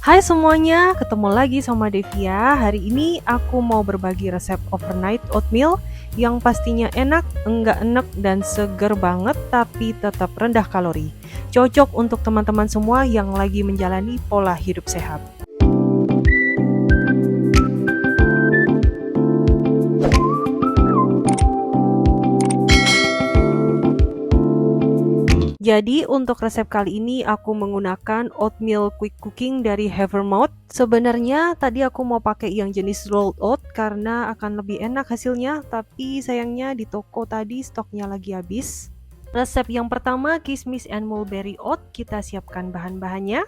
Hai semuanya, ketemu lagi sama Devia. Hari ini aku mau berbagi resep overnight oatmeal yang pastinya enak, enggak enek, dan seger banget tapi tetap rendah kalori. Cocok untuk teman-teman semua yang lagi menjalani pola hidup sehat. Jadi untuk resep kali ini aku menggunakan oatmeal quick cooking dari Havermouth. Sebenarnya tadi aku mau pakai yang jenis rolled oat karena akan lebih enak hasilnya, tapi sayangnya di toko tadi stoknya lagi habis. Resep yang pertama, kismis and mulberry oat. Kita siapkan bahan-bahannya.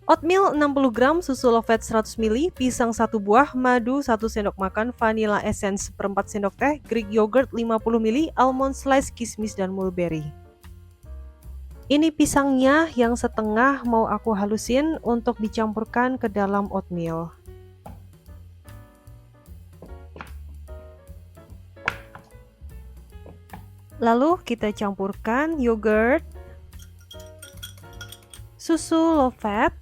Oatmeal 60 gram, susu low fat 100 ml, pisang 1 buah, madu 1 sendok makan, vanilla essence seperempat sendok teh, Greek yogurt 50 ml, almond slice, kismis dan mulberry. Ini pisangnya yang setengah mau aku halusin untuk dicampurkan ke dalam oatmeal. Lalu kita campurkan yogurt, susu low fat,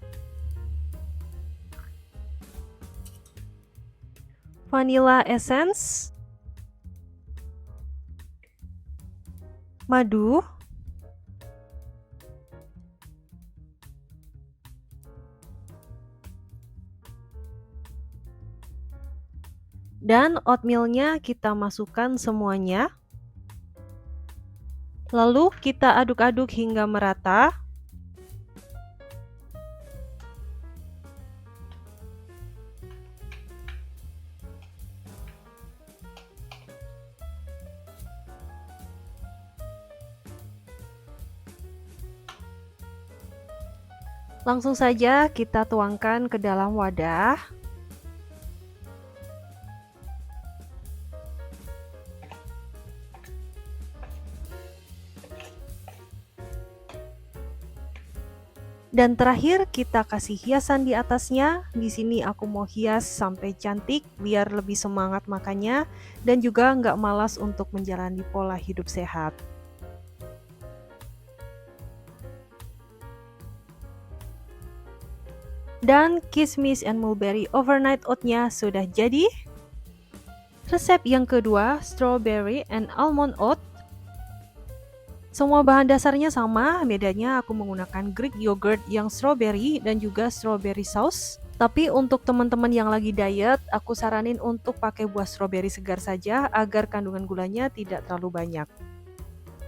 vanilla essence, madu, dan oatmealnya kita masukkan semuanya. Lalu kita aduk-aduk hingga merata. Langsung saja kita tuangkan ke dalam wadah. Dan terakhir kita kasih hiasan di atasnya. Di sini aku mau hias sampai cantik biar lebih semangat makannya dan juga nggak malas untuk menjalani pola hidup sehat. Dan kismis and mulberry overnight oatnya sudah jadi. Resep yang kedua, strawberry and almond oat. Semua bahan dasarnya sama, bedanya aku menggunakan Greek yogurt yang strawberry dan juga strawberry sauce. Tapi untuk teman-teman yang lagi diet, aku saranin untuk pakai buah strawberry segar saja agar kandungan gulanya tidak terlalu banyak.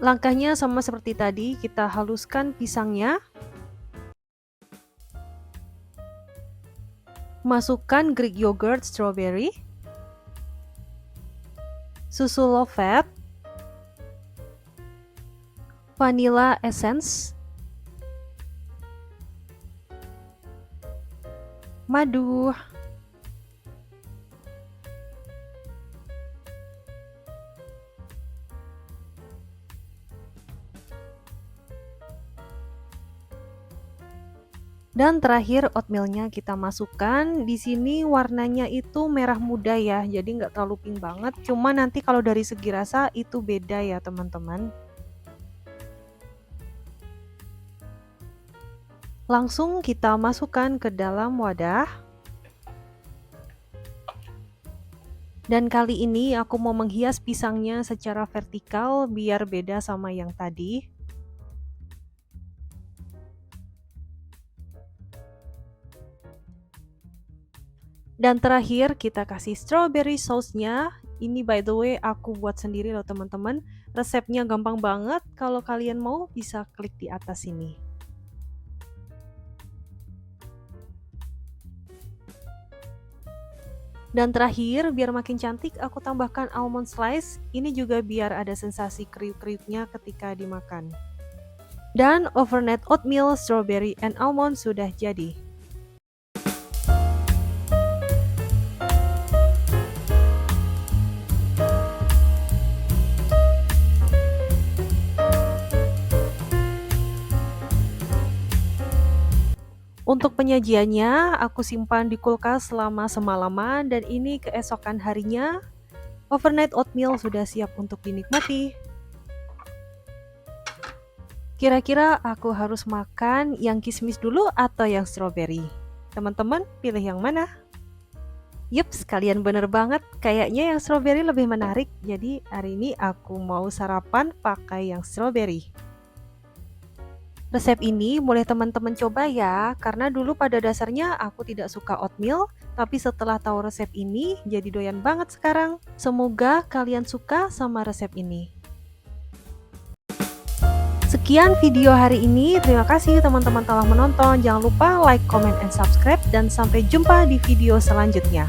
Langkahnya sama seperti tadi, kita haluskan pisangnya. Masukkan Greek yogurt strawberry, susu low fat, vanilla essence, madu, dan terakhir oatmealnya kita masukkan. Di sini warnanya itu merah muda ya, jadi nggak terlalu pink banget. Cuma nanti kalau dari segi rasa itu beda ya teman-teman. Langsung kita masukkan ke dalam wadah. Dan kali ini aku mau menghias pisangnya secara vertikal biar beda sama yang tadi. Dan terakhir kita kasih strawberry sauce-nya. Ini by the way aku buat sendiri loh teman-teman. Resepnya gampang banget, kalau kalian mau bisa klik di atas sini. Dan terakhir, biar makin cantik, aku tambahkan almond slice. Ini juga biar ada sensasi kriuk-kriuknya ketika dimakan. Dan overnight oatmeal, strawberry, and almond sudah jadi. Untuk penyajiannya, aku simpan di kulkas selama semalaman dan ini keesokan harinya, overnight oatmeal sudah siap untuk dinikmati. Kira-kira aku harus makan yang kismis dulu atau yang strawberry? Teman-teman, pilih yang mana? Yups, kalian bener banget. Kayaknya yang strawberry lebih menarik. Jadi hari ini aku mau sarapan pakai yang strawberry. Resep ini boleh teman-teman coba ya, karena dulu pada dasarnya aku tidak suka oatmeal, tapi setelah tahu resep ini jadi doyan banget sekarang. Semoga kalian suka sama resep ini. Sekian video hari ini, terima kasih teman-teman telah menonton. Jangan lupa like, comment, and subscribe, dan sampai jumpa di video selanjutnya.